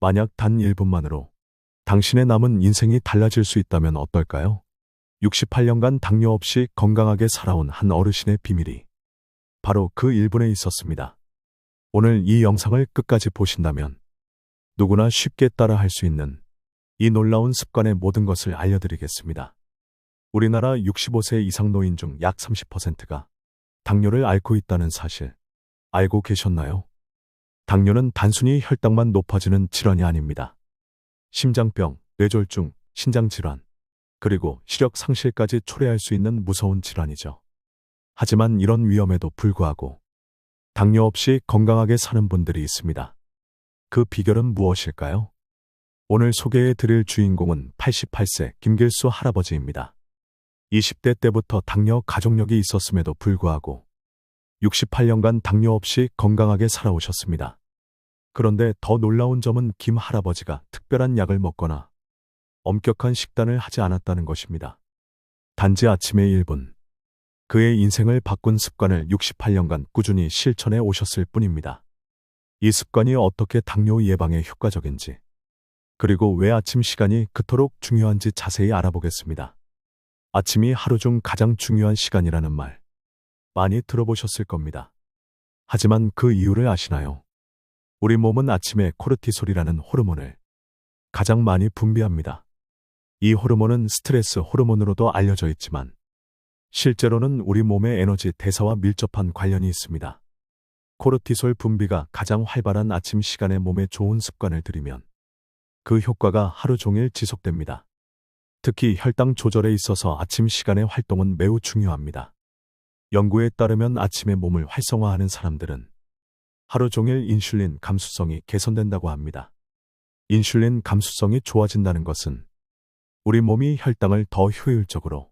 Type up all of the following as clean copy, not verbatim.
만약 단 1분만으로 당신의 남은 인생이 달라질 수 있다면 어떨까요? 68년간 당뇨 없이 건강하게 살아온 한 어르신의 비밀이 바로 그 1분에 있었습니다. 오늘 이 영상을 끝까지 보신다면 누구나 쉽게 따라할 수 있는 이 놀라운 습관의 모든 것을 알려드리겠습니다. 우리나라 65세 이상 노인 중 약 30%가 당뇨를 앓고 있다는 사실 알고 계셨나요? 당뇨는 단순히 혈당만 높아지는 질환이 아닙니다. 심장병, 뇌졸중, 신장질환, 그리고 시력 상실까지 초래할 수 있는 무서운 질환이죠. 하지만 이런 위험에도 불구하고 당뇨 없이 건강하게 사는 분들이 있습니다. 그 비결은 무엇일까요? 오늘 소개해 드릴 주인공은 88세 김길수 할아버지입니다. 20대 때부터 당뇨 가족력이 있었음에도 불구하고 68년간 당뇨 없이 건강하게 살아오셨습니다. 그런데 더 놀라운 점은 김 할아버지가 특별한 약을 먹거나 엄격한 식단을 하지 않았다는 것입니다. 단지 아침에 1분, 그의 인생을 바꾼 습관을 68년간 꾸준히 실천해 오셨을 뿐입니다. 이 습관이 어떻게 당뇨 예방에 효과적인지, 그리고 왜 아침 시간이 그토록 중요한지 자세히 알아보겠습니다. 아침이 하루 중 가장 중요한 시간이라는 말, 많이 들어보셨을 겁니다. 하지만 그 이유를 아시나요? 우리 몸은 아침에 코르티솔이라는 호르몬을 가장 많이 분비합니다. 이 호르몬은 스트레스 호르몬으로도 알려져 있지만 실제로는 우리 몸의 에너지 대사와 밀접한 관련이 있습니다. 코르티솔 분비가 가장 활발한 아침 시간에 몸에 좋은 습관을 들이면 그 효과가 하루 종일 지속됩니다. 특히 혈당 조절에 있어서 아침 시간의 활동은 매우 중요합니다. 연구에 따르면 아침에 몸을 활성화하는 사람들은 하루 종일 인슐린 감수성이 개선된다고 합니다. 인슐린 감수성이 좋아진다는 것은 우리 몸이 혈당을 더 효율적으로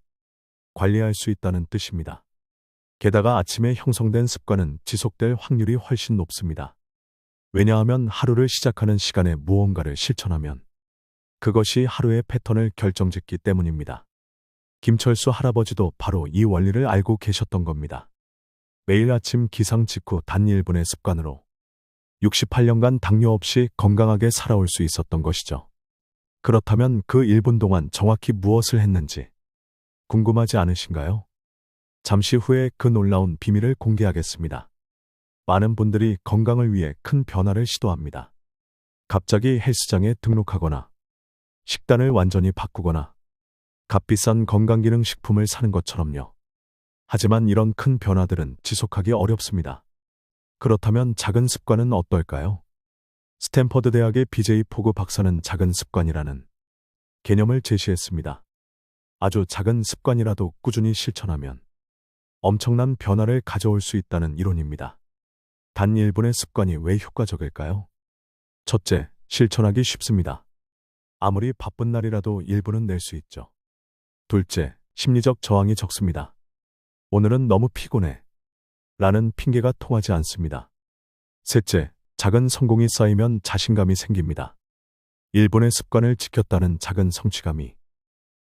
관리할 수 있다는 뜻입니다. 게다가 아침에 형성된 습관은 지속될 확률이 훨씬 높습니다. 왜냐하면 하루를 시작하는 시간에 무언가를 실천하면 그것이 하루의 패턴을 결정짓기 때문입니다. 김철수 할아버지도 바로 이 원리를 알고 계셨던 겁니다. 매일 아침 기상 직후 단 1분의 습관으로 68년간 당뇨 없이 건강하게 살아올 수 있었던 것이죠. 그렇다면 그 1분 동안 정확히 무엇을 했는지 궁금하지 않으신가요? 잠시 후에 그 놀라운 비밀을 공개하겠습니다. 많은 분들이 건강을 위해 큰 변화를 시도합니다. 갑자기 헬스장에 등록하거나 식단을 완전히 바꾸거나 값비싼 건강기능식품을 사는 것처럼요. 하지만 이런 큰 변화들은 지속하기 어렵습니다. 그렇다면 작은 습관은 어떨까요? 스탠퍼드 대학의 BJ 포그 박사는 작은 습관이라는 개념을 제시했습니다. 아주 작은 습관이라도 꾸준히 실천하면 엄청난 변화를 가져올 수 있다는 이론입니다. 단 1분의 습관이 왜 효과적일까요? 첫째, 실천하기 쉽습니다. 아무리 바쁜 날이라도 1분은 낼 수 있죠. 둘째, 심리적 저항이 적습니다. 오늘은 너무 피곤해 라는 핑계가 통하지 않습니다. 셋째, 작은 성공이 쌓이면 자신감이 생깁니다. 1분의 습관을 지켰다는 작은 성취감이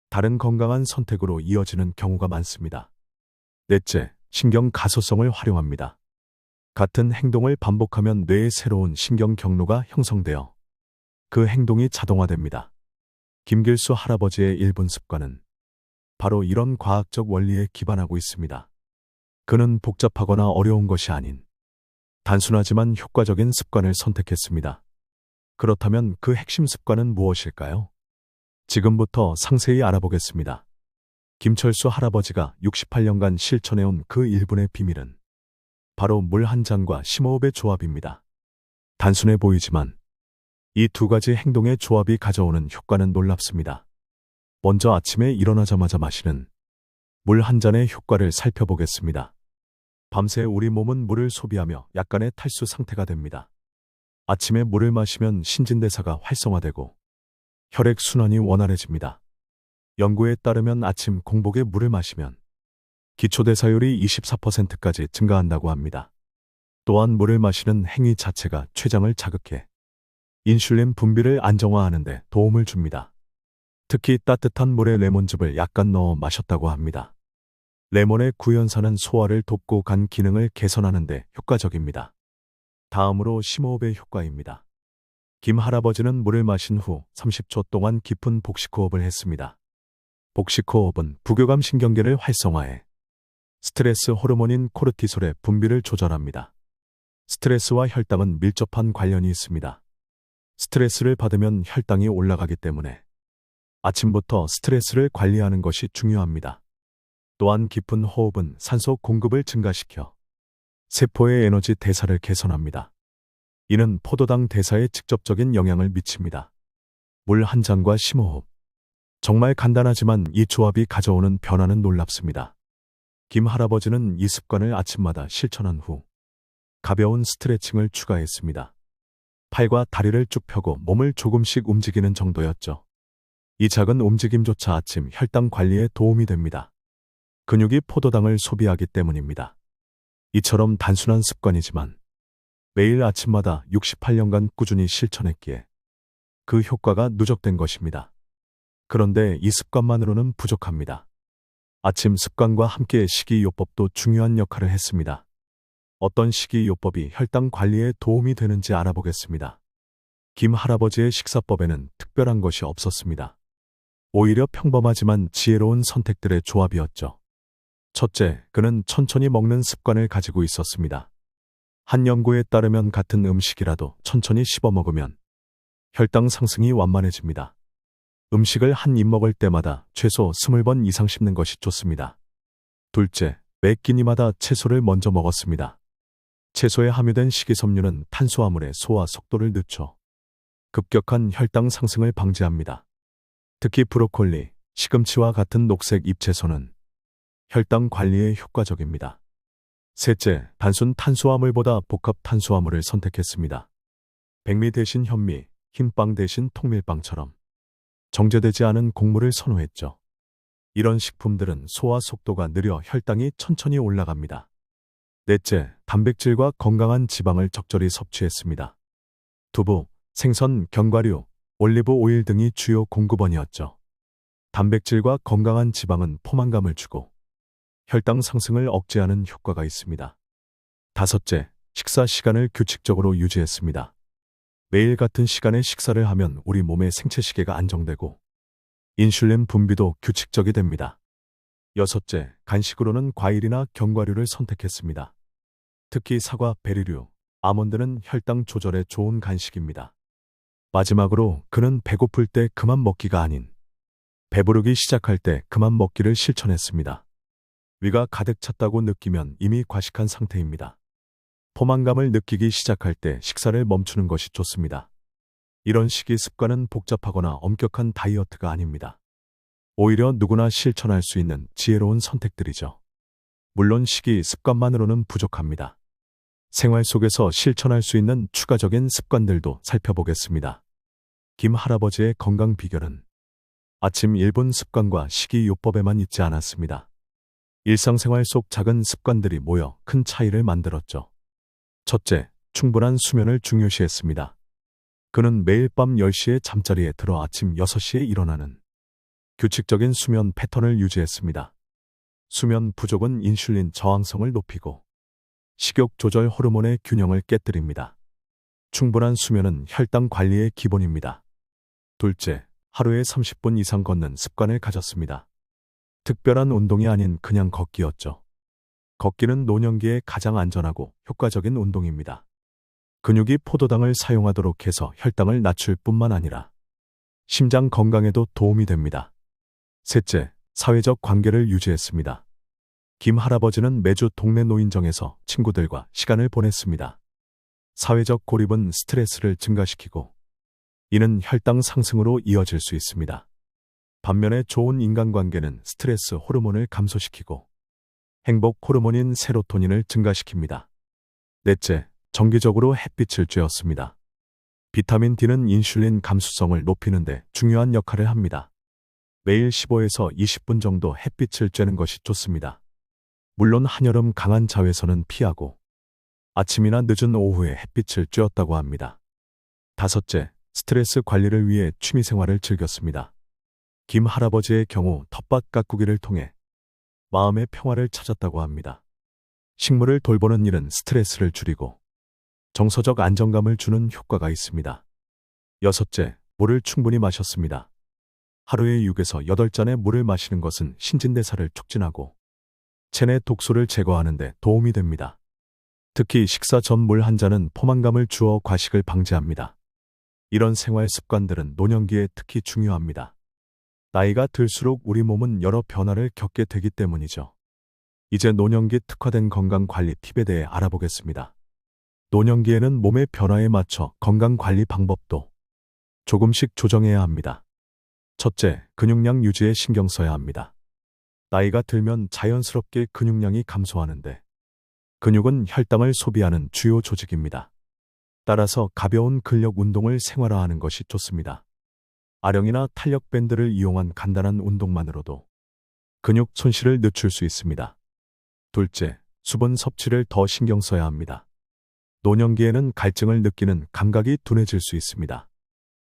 다른 건강한 선택으로 이어지는 경우가 많습니다. 넷째, 신경 가소성을 활용합니다. 같은 행동을 반복하면 뇌에 새로운 신경 경로가 형성되어 그 행동이 자동화됩니다. 김길수 할아버지의 1분 습관은 바로 이런 과학적 원리에 기반하고 있습니다. 그는 복잡하거나 어려운 것이 아닌 단순하지만 효과적인 습관을 선택했습니다. 그렇다면 그 핵심 습관은 무엇일까요? 지금부터 상세히 알아보겠습니다. 김철수 할아버지가 68년간 실천해온 그 1분의 비밀은 바로 물 한 잔과 심호흡의 조합입니다. 단순해 보이지만 이 두 가지 행동의 조합이 가져오는 효과는 놀랍습니다. 먼저 아침에 일어나자마자 마시는 물 한 잔의 효과를 살펴보겠습니다. 밤새 우리 몸은 물을 소비하며 약간의 탈수 상태가 됩니다. 아침에 물을 마시면 신진대사가 활성화되고 혈액순환이 원활해집니다. 연구에 따르면 아침 공복에 물을 마시면 기초대사율이 24%까지 증가한다고 합니다. 또한 물을 마시는 행위 자체가 췌장을 자극해 인슐린 분비를 안정화하는 데 도움을 줍니다. 특히 따뜻한 물에 레몬즙을 약간 넣어 마셨다고 합니다. 레몬의 구연산은 소화를 돕고 간 기능을 개선하는 데 효과적입니다. 다음으로 심호흡의 효과입니다. 김 할아버지는 물을 마신 후 30초 동안 깊은 복식호흡을 했습니다. 복식호흡은 부교감 신경계를 활성화해 스트레스 호르몬인 코르티솔의 분비를 조절합니다. 스트레스와 혈당은 밀접한 관련이 있습니다. 스트레스를 받으면 혈당이 올라가기 때문에 아침부터 스트레스를 관리하는 것이 중요합니다. 또한 깊은 호흡은 산소 공급을 증가시켜 세포의 에너지 대사를 개선합니다. 이는 포도당 대사에 직접적인 영향을 미칩니다. 물 한 잔과 심호흡. 정말 간단하지만 이 조합이 가져오는 변화는 놀랍습니다. 김 할아버지는 이 습관을 아침마다 실천한 후 가벼운 스트레칭을 추가했습니다. 팔과 다리를 쭉 펴고 몸을 조금씩 움직이는 정도였죠. 이 작은 움직임조차 아침 혈당 관리에 도움이 됩니다. 근육이 포도당을 소비하기 때문입니다. 이처럼 단순한 습관이지만 매일 아침마다 68년간 꾸준히 실천했기에 그 효과가 누적된 것입니다. 그런데 이 습관만으로는 부족합니다. 아침 습관과 함께 식이요법도 중요한 역할을 했습니다. 어떤 식이요법이 혈당 관리에 도움이 되는지 알아보겠습니다. 김 할아버지의 식사법에는 특별한 것이 없었습니다. 오히려 평범하지만 지혜로운 선택들의 조합이었죠. 첫째, 그는 천천히 먹는 습관을 가지고 있었습니다. 한 연구에 따르면 같은 음식이라도 천천히 씹어 먹으면 혈당 상승이 완만해집니다. 음식을 한 입 먹을 때마다 최소 20번 이상 씹는 것이 좋습니다. 둘째, 매 끼니마다 채소를 먼저 먹었습니다. 채소에 함유된 식이섬유는 탄수화물의 소화 속도를 늦춰 급격한 혈당 상승을 방지합니다. 특히 브로콜리, 시금치와 같은 녹색 잎채소는 혈당 관리에 효과적입니다. 셋째, 단순 탄수화물보다 복합 탄수화물을 선택했습니다. 백미 대신 현미, 흰빵 대신 통밀빵처럼 정제되지 않은 곡물을 선호했죠. 이런 식품들은 소화 속도가 느려 혈당이 천천히 올라갑니다. 넷째, 단백질과 건강한 지방을 적절히 섭취했습니다. 두부, 생선, 견과류, 올리브 오일 등이 주요 공급원이었죠. 단백질과 건강한 지방은 포만감을 주고 혈당 상승을 억제하는 효과가 있습니다. 다섯째, 식사 시간을 규칙적으로 유지했습니다. 매일 같은 시간에 식사를 하면 우리 몸의 생체시계가 안정되고 인슐린 분비도 규칙적이 됩니다. 여섯째, 간식으로는 과일이나 견과류를 선택했습니다. 특히 사과, 베리류, 아몬드는 혈당 조절에 좋은 간식입니다. 마지막으로 그는 배고플 때 그만 먹기가 아닌 배부르기 시작할 때 그만 먹기를 실천했습니다. 위가 가득 찼다고 느끼면 이미 과식한 상태입니다. 포만감을 느끼기 시작할 때 식사를 멈추는 것이 좋습니다. 이런 식이 습관은 복잡하거나 엄격한 다이어트가 아닙니다. 오히려 누구나 실천할 수 있는 지혜로운 선택들이죠. 물론 식이 습관만으로는 부족합니다. 생활 속에서 실천할 수 있는 추가적인 습관들도 살펴보겠습니다. 김 할아버지의 건강 비결은 아침 1분 습관과 식이요법에만 있지 않았습니다. 일상생활 속 작은 습관들이 모여 큰 차이를 만들었죠. 첫째, 충분한 수면을 중요시했습니다. 그는 매일 밤 10시에 잠자리에 들어 아침 6시에 일어나는 규칙적인 수면 패턴을 유지했습니다. 수면 부족은 인슐린 저항성을 높이고 식욕 조절 호르몬의 균형을 깨뜨립니다. 충분한 수면은 혈당 관리의 기본입니다. 둘째, 하루에 30분 이상 걷는 습관을 가졌습니다. 특별한 운동이 아닌 그냥 걷기였죠. 걷기는 노년기에 가장 안전하고 효과적인 운동입니다. 근육이 포도당을 사용하도록 해서 혈당을 낮출 뿐만 아니라 심장 건강에도 도움이 됩니다. 셋째, 사회적 관계를 유지했습니다. 김 할아버지는 매주 동네 노인정에서 친구들과 시간을 보냈습니다. 사회적 고립은 스트레스를 증가시키고 이는 혈당 상승으로 이어질 수 있습니다. 반면에 좋은 인간관계는 스트레스 호르몬을 감소시키고 행복 호르몬인 세로토닌을 증가시킵니다. 넷째, 정기적으로 햇빛을 쬐었습니다. 비타민 D는 인슐린 감수성을 높이는 데 중요한 역할을 합니다. 매일 15에서 20분 정도 햇빛을 쬐는 것이 좋습니다. 물론 한여름 강한 자외선은 피하고 아침이나 늦은 오후에 햇빛을 쬐었다고 합니다. 다섯째, 스트레스 관리를 위해 취미생활을 즐겼습니다. 김 할아버지의 경우 텃밭 가꾸기를 통해 마음의 평화를 찾았다고 합니다. 식물을 돌보는 일은 스트레스를 줄이고 정서적 안정감을 주는 효과가 있습니다. 여섯째, 물을 충분히 마셨습니다. 하루에 6에서 8잔의 물을 마시는 것은 신진대사를 촉진하고 체내 독소를 제거하는 데 도움이 됩니다. 특히 식사 전 물 한 잔은 포만감을 주어 과식을 방지합니다. 이런 생활 습관들은 노년기에 특히 중요합니다. 나이가 들수록 우리 몸은 여러 변화를 겪게 되기 때문이죠. 이제 노년기 특화된 건강관리 팁에 대해 알아보겠습니다. 노년기에는 몸의 변화에 맞춰 건강관리 방법도 조금씩 조정해야 합니다. 첫째, 근육량 유지에 신경 써야 합니다. 나이가 들면 자연스럽게 근육량이 감소하는데 근육은 혈당을 소비하는 주요 조직입니다. 따라서 가벼운 근력 운동을 생활화하는 것이 좋습니다. 아령이나 탄력 밴드를 이용한 간단한 운동만으로도 근육 손실을 늦출 수 있습니다. 둘째, 수분 섭취를 더 신경 써야 합니다. 노년기에는 갈증을 느끼는 감각이 둔해질 수 있습니다.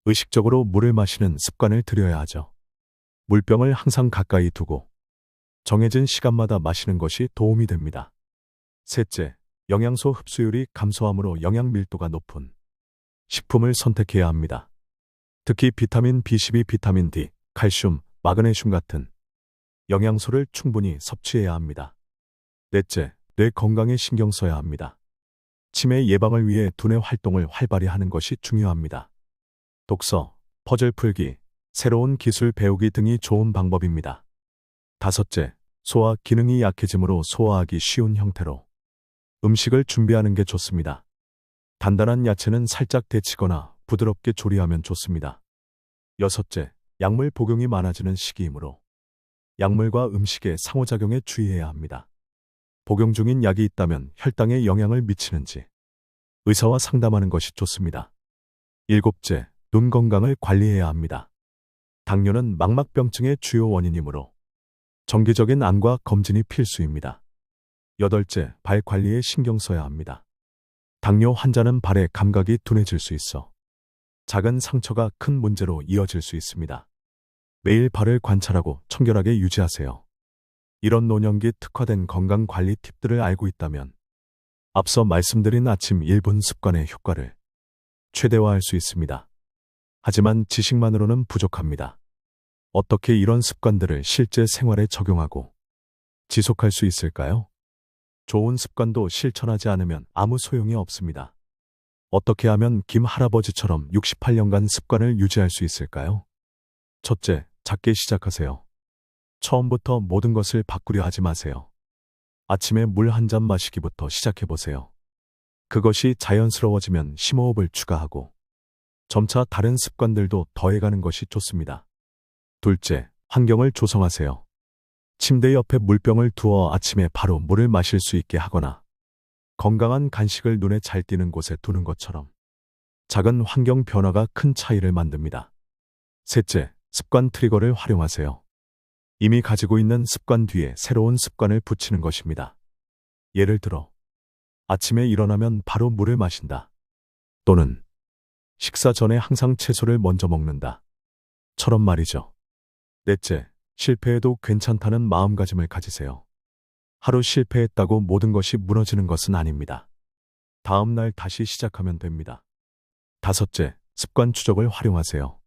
의식적으로 물을 마시는 습관을 들여야 하죠. 물병을 항상 가까이 두고 정해진 시간마다 마시는 것이 도움이 됩니다. 셋째, 영양소 흡수율이 감소하므로 영양 밀도가 높은 식품을 선택해야 합니다. 특히 비타민 B12, 비타민 D, 칼슘, 마그네슘 같은 영양소를 충분히 섭취해야 합니다. 넷째, 뇌 건강에 신경 써야 합니다. 치매 예방을 위해 두뇌 활동을 활발히 하는 것이 중요합니다. 독서, 퍼즐 풀기, 새로운 기술 배우기 등이 좋은 방법입니다. 다섯째, 소화 기능이 약해지므로 소화하기 쉬운 형태로 음식을 준비하는 게 좋습니다. 단단한 야채는 살짝 데치거나 부드럽게 조리하면 좋습니다. 여섯째, 약물 복용이 많아지는 시기이므로 약물과 음식의 상호작용에 주의해야 합니다. 복용 중인 약이 있다면 혈당에 영향을 미치는지 의사와 상담하는 것이 좋습니다. 일곱째, 눈 건강을 관리해야 합니다. 당뇨는 망막병증의 주요 원인이므로 정기적인 안과 검진이 필수입니다. 여덟째, 발 관리에 신경 써야 합니다. 당뇨 환자는 발의 감각이 둔해질 수 있어 작은 상처가 큰 문제로 이어질 수 있습니다. 매일 발을 관찰하고 청결하게 유지하세요. 이런 노년기 특화된 건강관리 팁들을 알고 있다면 앞서 말씀드린 아침 1분 습관의 효과를 최대화할 수 있습니다. 하지만 지식만으로는 부족합니다. 어떻게 이런 습관들을 실제 생활에 적용하고 지속할 수 있을까요? 좋은 습관도 실천하지 않으면 아무 소용이 없습니다. 어떻게 하면 김 할아버지처럼 68년간 습관을 유지할 수 있을까요? 첫째, 작게 시작하세요. 처음부터 모든 것을 바꾸려 하지 마세요. 아침에 물 한 잔 마시기부터 시작해보세요. 그것이 자연스러워지면 심호흡을 추가하고 점차 다른 습관들도 더해가는 것이 좋습니다. 둘째, 환경을 조성하세요. 침대 옆에 물병을 두어 아침에 바로 물을 마실 수 있게 하거나 건강한 간식을 눈에 잘 띄는 곳에 두는 것처럼 작은 환경 변화가 큰 차이를 만듭니다. 셋째, 습관 트리거를 활용하세요. 이미 가지고 있는 습관 뒤에 새로운 습관을 붙이는 것입니다. 예를 들어, 아침에 일어나면 바로 물을 마신다. 또는 식사 전에 항상 채소를 먼저 먹는다. 처럼 말이죠. 넷째, 실패해도 괜찮다는 마음가짐을 가지세요. 하루 실패했다고 모든 것이 무너지는 것은 아닙니다. 다음 날 다시 시작하면 됩니다. 다섯째, 습관 추적을 활용하세요.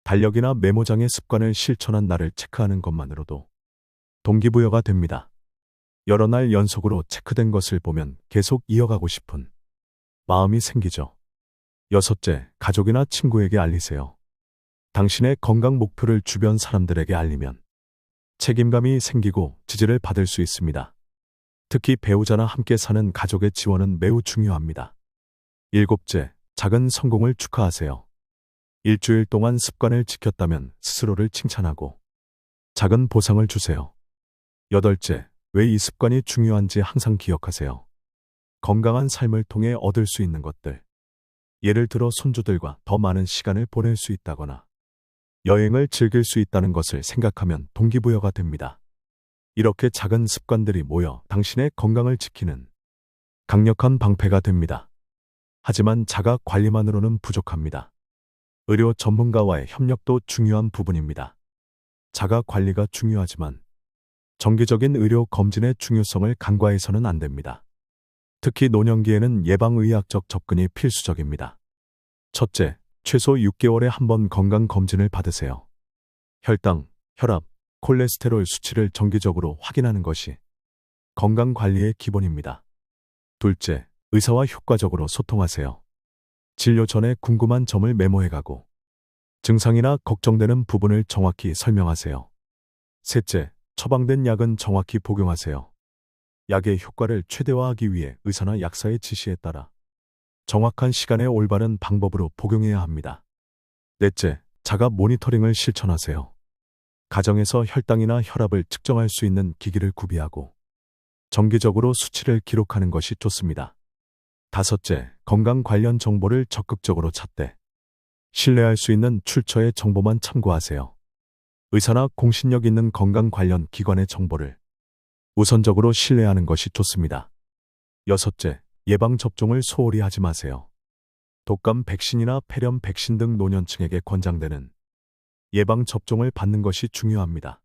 달력이나 메모장의 습관을 실천한 날을 체크하는 것만으로도 동기부여가 됩니다. 여러 날 연속으로 체크된 것을 보면 계속 이어가고 싶은 마음이 생기죠. 여섯째, 가족이나 친구에게 알리세요. 당신의 건강 목표를 주변 사람들에게 알리면 책임감이 생기고 지지를 받을 수 있습니다. 특히 배우자나 함께 사는 가족의 지원은 매우 중요합니다. 일곱째, 작은 성공을 축하하세요. 일주일 동안 습관을 지켰다면 스스로를 칭찬하고 작은 보상을 주세요. 여덟째, 왜 이 습관이 중요한지 항상 기억하세요. 건강한 삶을 통해 얻을 수 있는 것들. 예를 들어 손주들과 더 많은 시간을 보낼 수 있다거나 여행을 즐길 수 있다는 것을 생각하면 동기부여가 됩니다. 이렇게 작은 습관들이 모여 당신의 건강을 지키는 강력한 방패가 됩니다. 하지만 자가 관리만으로는 부족합니다. 의료 전문가와의 협력도 중요한 부분입니다. 자가 관리가 중요하지만 정기적인 의료 검진의 중요성을 간과해서는 안 됩니다. 특히 노년기에는 예방의학적 접근이 필수적입니다. 첫째, 최소 6개월에 한 번 건강검진을 받으세요. 혈당, 혈압, 콜레스테롤 수치를 정기적으로 확인하는 것이 건강관리의 기본입니다. 둘째, 의사와 효과적으로 소통하세요. 진료 전에 궁금한 점을 메모해가고 증상이나 걱정되는 부분을 정확히 설명하세요. 셋째, 처방된 약은 정확히 복용하세요. 약의 효과를 최대화하기 위해 의사나 약사의 지시에 따라 정확한 시간에 올바른 방법으로 복용해야 합니다. 넷째, 자가 모니터링을 실천하세요. 가정에서 혈당이나 혈압을 측정할 수 있는 기기를 구비하고 정기적으로 수치를 기록하는 것이 좋습니다. 다섯째, 건강 관련 정보를 적극적으로 찾되 신뢰할 수 있는 출처의 정보만 참고하세요. 의사나 공신력 있는 건강 관련 기관의 정보를 우선적으로 신뢰하는 것이 좋습니다. 여섯째, 예방접종을 소홀히 하지 마세요. 독감 백신이나 폐렴 백신 등 노년층에게 권장되는 예방접종을 받는 것이 중요합니다.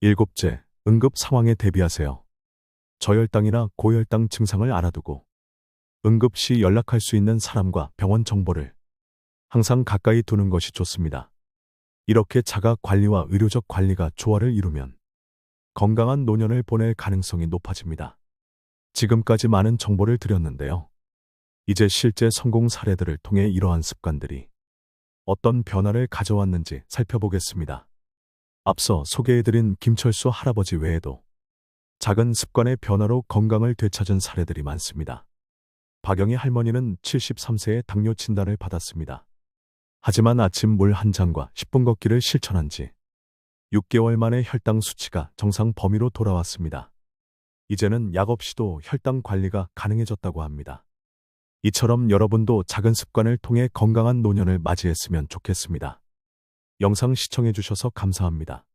일곱째, 응급 상황에 대비하세요. 저혈당이나 고혈당 증상을 알아두고 응급시 연락할 수 있는 사람과 병원 정보를 항상 가까이 두는 것이 좋습니다. 이렇게 자가 관리와 의료적 관리가 조화를 이루면 건강한 노년을 보낼 가능성이 높아집니다. 지금까지 많은 정보를 드렸는데요. 이제 실제 성공 사례들을 통해 이러한 습관들이 어떤 변화를 가져왔는지 살펴보겠습니다. 앞서 소개해드린 김철수 할아버지 외에도 작은 습관의 변화로 건강을 되찾은 사례들이 많습니다. 박영희 할머니는 73세에 당뇨 진단을 받았습니다. 하지만 아침 물 한 잔과 10분 걷기를 실천한 지 6개월 만에 혈당 수치가 정상 범위로 돌아왔습니다. 이제는 약 없이도 혈당 관리가 가능해졌다고 합니다. 이처럼 여러분도 작은 습관을 통해 건강한 노년을 맞이했으면 좋겠습니다. 영상 시청해 주셔서 감사합니다.